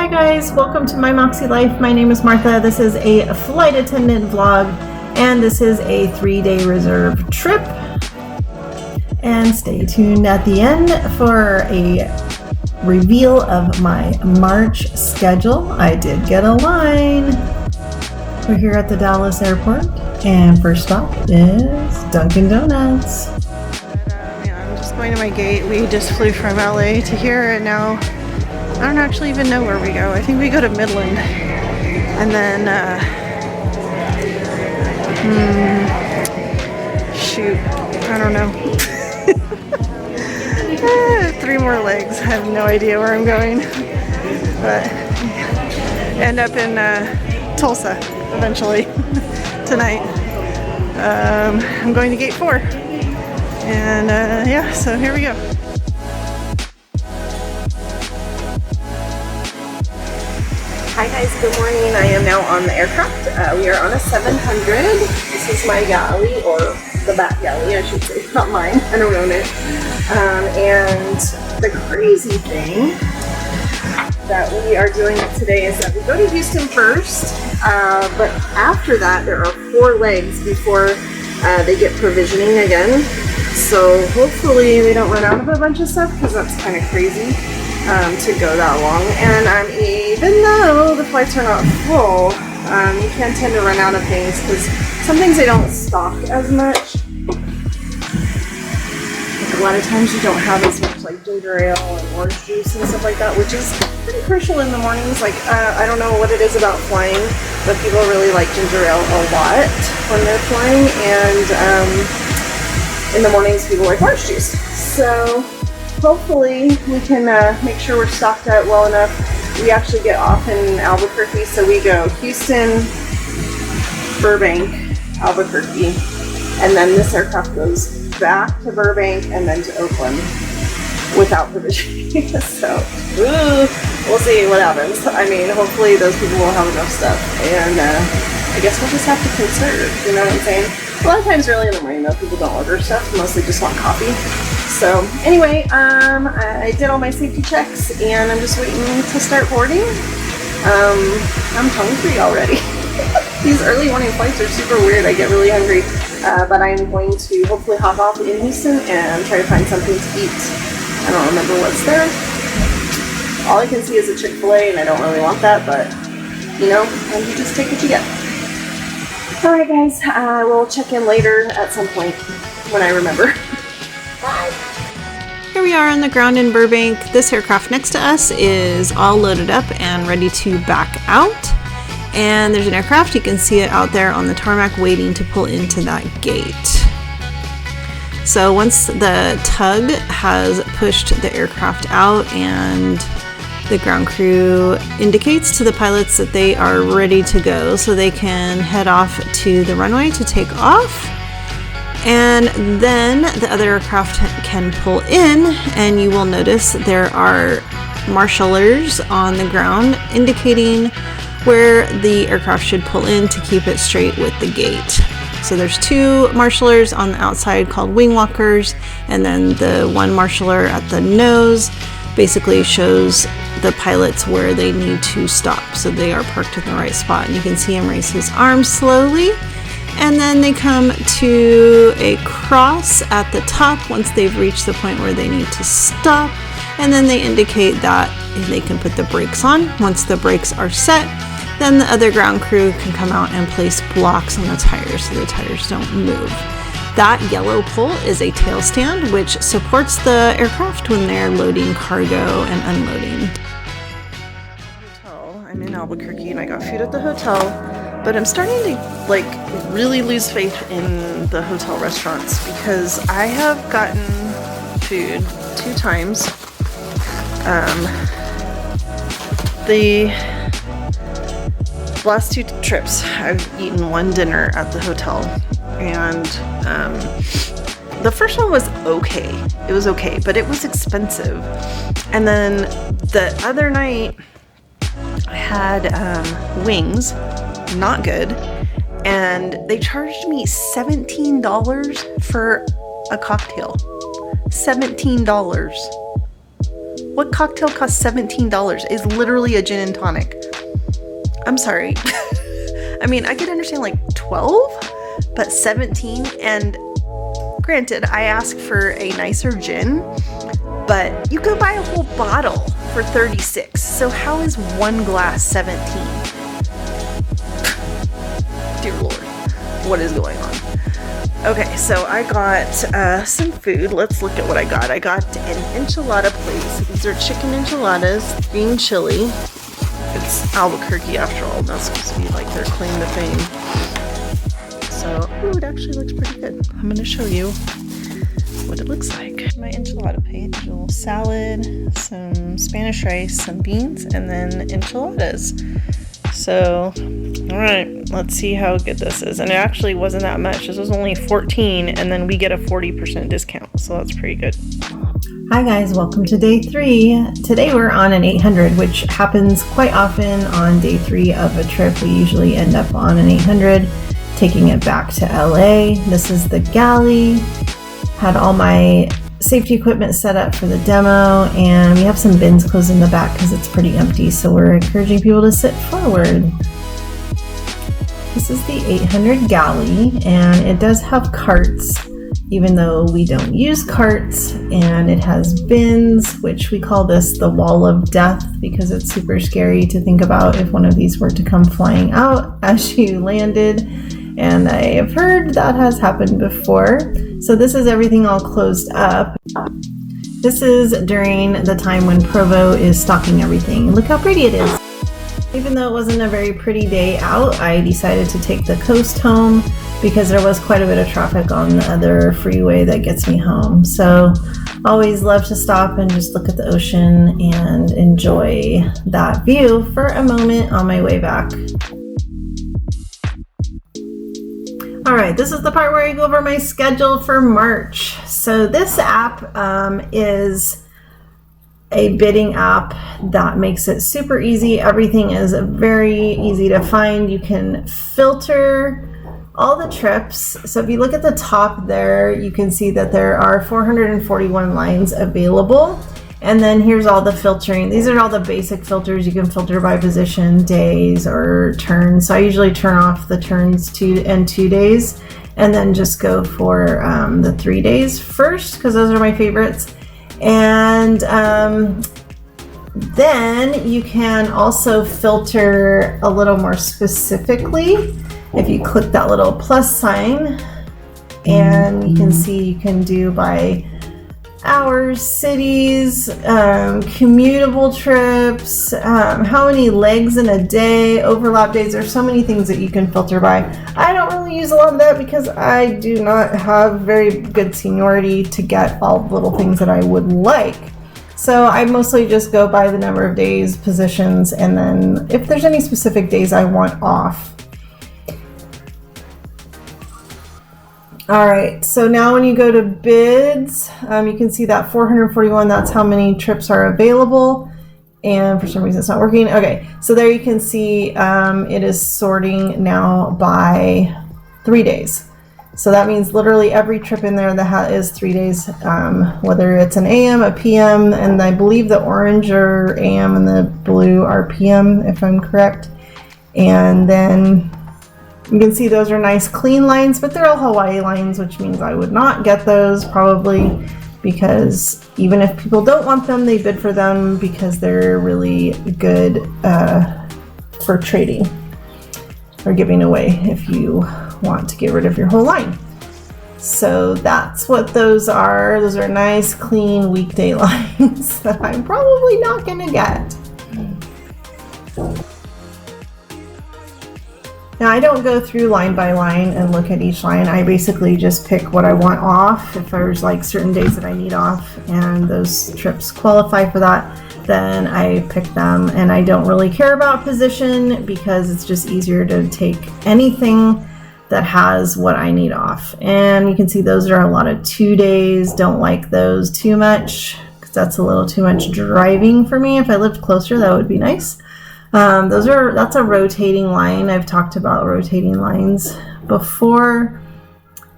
Hi guys, welcome to My Moxie Life. My name is Martha. This is a flight attendant vlog, and this is a 3-day reserve trip. And stay tuned at the end for a reveal of my March schedule. I did get a line. We're here at the Dallas airport, and first stop is Dunkin' Donuts. I'm just going to my gate. We just flew from LA to here, and now I don't actually even know where we go. I think we go to Midland, and then shoot, I don't know. 3 more legs. I have no idea where I'm going, but end up in Tulsa eventually tonight. I'm going to gate 4, and yeah, so here we go. Hi guys, good morning. I am now on the aircraft. We are on a 700. This is my galley, or the back galley I should say, not mine. I don't own it. And the crazy thing that we are doing today is that we go to Houston first, but after that there are 4 legs before they get provisioning again. So hopefully we don't run out of a bunch of stuff, because that's kind of crazy. To go that long, and even though the flights are not full, you can tend to run out of things, because some things they don't stock as much. Like a lot of times you don't have as much like ginger ale and orange juice and stuff like that, which is pretty crucial in the mornings. Like I don't know what it is about flying, but people really like ginger ale a lot when they're flying, and in the mornings people like orange juice. So hopefully we can make sure we're stocked out well enough. We actually get off in Albuquerque, so we go Houston, Burbank, Albuquerque, and then this aircraft goes back to Burbank and then to Oakland without provisioning. So we'll see what happens. I mean, hopefully those people will have enough stuff, and I guess we'll just have to conserve, you know what I'm saying? A lot of times early in the morning though, people don't order stuff, mostly just want coffee. So anyway, I did all my safety checks, and I'm just waiting to start boarding. I'm hungry already. These early morning flights are super weird. I get really hungry, but I'm going to hopefully hop off in Houston and try to find something to eat. I don't remember what's there. All I can see is a Chick-fil-A, and I don't really want that, but you know, you just take what you get. Alright guys, we'll check in later at some point when I remember. Bye. Here we are on the ground in Burbank. This aircraft next to us is all loaded up and ready to back out. And there's an aircraft, you can see it out there on the tarmac waiting to pull into that gate. So once the tug has pushed the aircraft out and the ground crew indicates to the pilots that they are ready to go, so they can head off to the runway to take off. And then the other aircraft can pull in, and you will notice there are marshallers on the ground indicating where the aircraft should pull in to keep it straight with the gate. So there's 2 marshallers on the outside called wing walkers, and then the one marshaller at the nose basically shows the pilots where they need to stop, so they are parked in the right spot. And you can see him raise his arms slowly, and then they come to a cross at the top once they've reached the point where they need to stop, and then they indicate that they can put the brakes on. Once the brakes are set, then the other ground crew can come out and place blocks on the tires so the tires don't move. That yellow pole is a tail stand, which supports the aircraft when they're loading cargo and unloading. I'm in Albuquerque, and I got food at the hotel, but I'm starting to like really lose faith in the hotel restaurants, because I have gotten food 2 times. The last 2 trips I've eaten 1 dinner at the hotel, and the first one was okay. It was okay, but it was expensive. And then the other night I had wings, not good, and they charged me $17 for a cocktail. $17. What cocktail costs $17? It's literally a gin and tonic. I'm sorry. I mean, I could understand like 12, but 17, and granted, I asked for a nicer gin, but you could buy a whole bottle for 36. So how is one glass 17? Dear Lord, what is going on? Okay, so I got some food. Let's look at what I got. I got an enchilada plate. So these are chicken enchiladas, green chili. It's Albuquerque after all. That's supposed to be like their claim to fame. So, ooh, it actually looks pretty good. I'm going to show you what it looks like. My enchilada plate, a little salad, some Spanish rice, some beans, and then enchiladas. So, all right, let's see how good this is. And it actually wasn't that much. This was only $14, and then we get a 40% discount. So that's pretty good. Hi guys, welcome to day 3. Today we're on an 800, which happens quite often on day 3 of a trip. We usually end up on an 800, taking it back to LA. This is the galley. Had all my safety equipment set up for the demo, and we have some bins closed in the back because it's pretty empty, so we're encouraging people to sit forward. This is the 800 galley, and it does have carts, even though we don't use carts, and it has bins, which we call this the wall of death because it's super scary to think about if one of these were to come flying out as you landed, and I have heard that has happened before. So this is everything all closed up. This is during the time when Provo is stocking everything. Look how pretty it is. Even though it wasn't a very pretty day out, I decided to take the coast home because there was quite a bit of traffic on the other freeway that gets me home. So always love to stop and just look at the ocean and enjoy that view for a moment on my way back. All right, this is the part where I go over my schedule for March. So this app is a bidding app that makes it super easy. Everything is very easy to find. You can filter all the trips. So if you look at the top there, you can see that there are 441 lines available. And then here's all the filtering. These are all the basic filters. You can filter by position, days, or turns. So I usually turn off the turns 2 and 2 days, and then just go for the 3 days first, because those are my favorites. And then you can also filter a little more specifically if you click that little plus sign, and you can see you can do by hours, cities, commutable trips, how many legs in a day, overlap days. There's so many things that you can filter by. I don't really use a lot of that because I do not have very good seniority to get all the little things that I would like. So I mostly just go by the number of days, positions, and then if there's any specific days I want off. All right, so now when you go to bids, you can see that 441, that's how many trips are available. And for some reason it's not working. Okay, so there you can see it is sorting now by 3 days. So that means literally every trip in there that is 3 days, whether it's an AM, a PM, and I believe the orange are AM and the blue are PM, if I'm correct. And then you can see those are nice clean lines, but they're all Hawaii lines, which means I would not get those probably, because even if people don't want them, they bid for them because they're really good for trading or giving away if you want to get rid of your whole line. So that's what those are. Those are nice, clean weekday lines that I'm probably not going to get. Now I don't go through line by line and look at each line. I basically just pick what I want off. If there's like certain days that I need off and those trips qualify for that, then I pick them, and I don't really care about position because it's just easier to take anything that has what I need off. And you can see those are a lot of 2 days. Don't like those too much because that's a little too much driving for me. If I lived closer, that would be nice. That's a rotating line. I've talked about rotating lines before.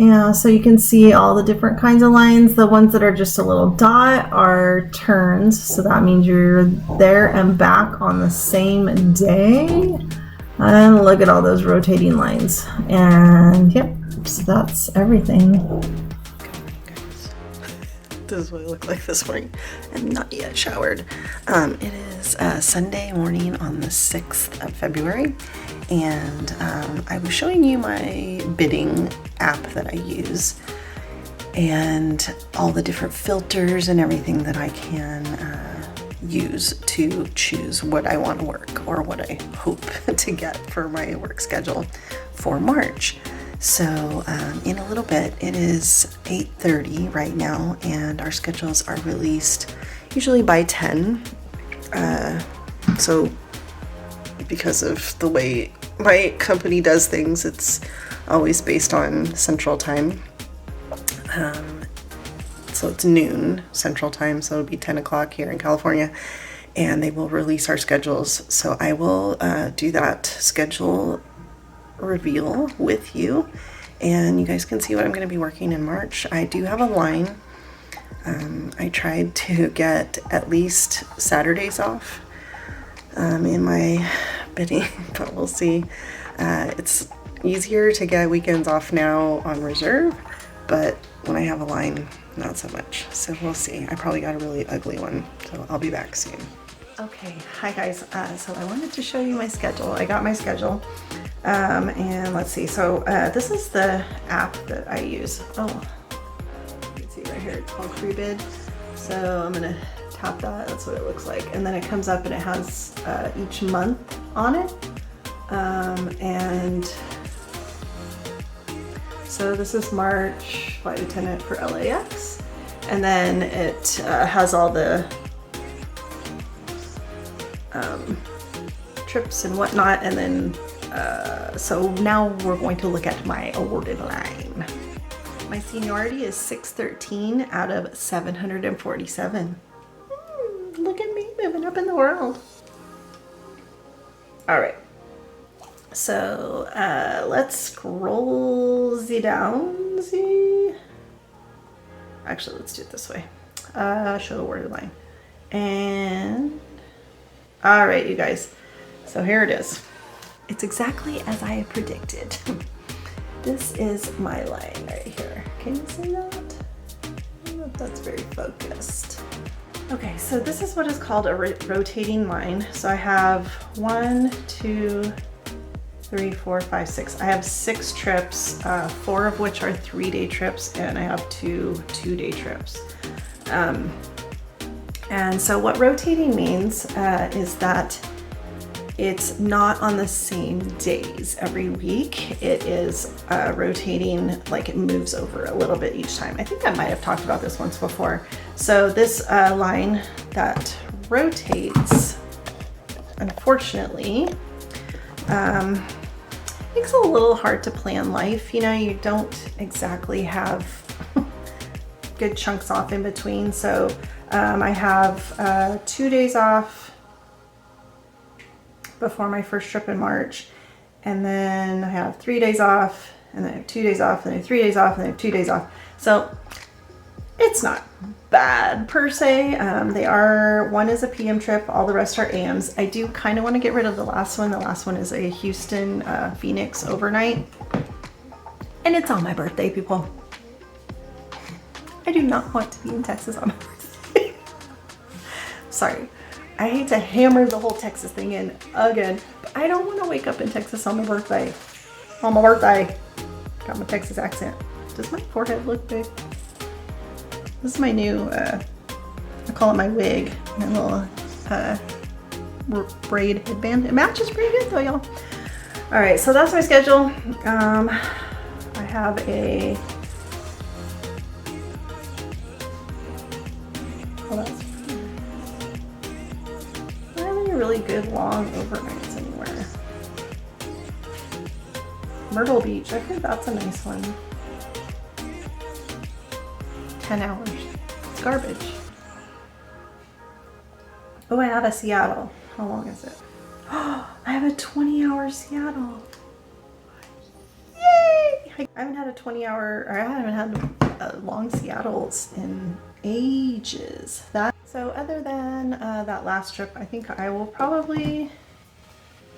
Yeah, so you can see all the different kinds of lines. The ones that are just a little dot are turns, so that means you're there and back on the same day. And look at all those rotating lines. And yep, so that's everything. This is what I look like this morning. I'm not yet showered. It is Sunday morning on the 6th of February, and I was showing you my bidding app that I use and all the different filters and everything that I can use to choose what I want to work or what I hope to get for my work schedule for March. So in a little bit, it is 8:30 right now, and our schedules are released usually by 10. So because of the way my company does things, it's always based on Central Time. So it's noon Central Time, so it'll be 10 o'clock here in California, and they will release our schedules. So I will do that schedule reveal with you, and you guys can see what I'm going to be working in March. I do have a line. I tried to get at least Saturdays off in my bidding, but we'll see. It's easier to get weekends off now on reserve, but when I have a line, not so much. So we'll see. I probably got a really ugly one, so I'll be back soon. Okay, hi guys. So I wanted to show you my schedule. I got my schedule, and let's see. So this is the app that I use. Oh, you can see right here, it's called Free Bid. So I'm gonna tap that. That's what it looks like, and then it comes up and it has each month on it, and so this is March, flight attendant for LAX, and then it has all the trips and whatnot, and then so now we're going to look at my awarded line. My seniority is 613 out of 747. Look at me moving up in the world. All right. So let's scroll down. Actually, let's do it this way. Show awarded line. And all right, you guys. So here it is. It's exactly as I predicted. This is my line right here. Can you see that? I don't know if that's very focused. Okay, so this is what is called a rotating line. So I have 1, 2, 3, 4, 5, 6. I have 6 trips, 4 of which are 3-day trips, and I have 2 2-day trips. And so what rotating means is that it's not on the same days every week. It is rotating, like it moves over a little bit each time. I think I might have talked about this once before. So this line that rotates, unfortunately, makes it a little hard to plan life. You know, you don't exactly have good chunks off in between. So I have 2 days off before my first trip in March, and then I have 3 days off, and then I have 2 days off, and then I have 3 days off, and then I have 2 days off. So it's not bad per se. One is a PM trip, all the rest are AMs. I do kind of want to get rid of the last one. The last one is a Houston, Phoenix overnight, and it's on my birthday, people. I do not want to be in Texas on my birthday. Sorry. I hate to hammer the whole Texas thing in again, but I don't want to wake up in Texas on my birthday. On my birthday. Got my Texas accent. Does my forehead look big? This is my new, I call it my wig. My little braid headband. It matches pretty good though, y'all. All right, so that's my schedule. I have a, well, that's really good long overnights anywhere. Myrtle Beach, I think that's a nice one. 10 hours. It's garbage. Oh, I have a Seattle. How long is it? Oh, I have a 20-hour Seattle. Yay! I haven't had a 20-hour, or I haven't had long Seattles in ages. So other than that last trip, I think I will probably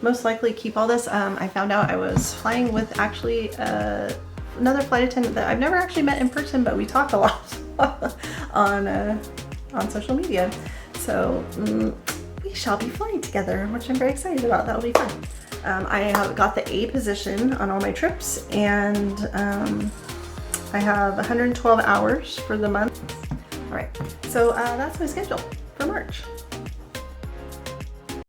most likely keep all this. I found out I was flying with actually another flight attendant that I've never actually met in person, but we talk a lot on social media. So we shall be flying together, which I'm very excited about. That'll be fun. I have got the A position on all my trips, and I have 112 hours for the month. All right, so that's my schedule for March.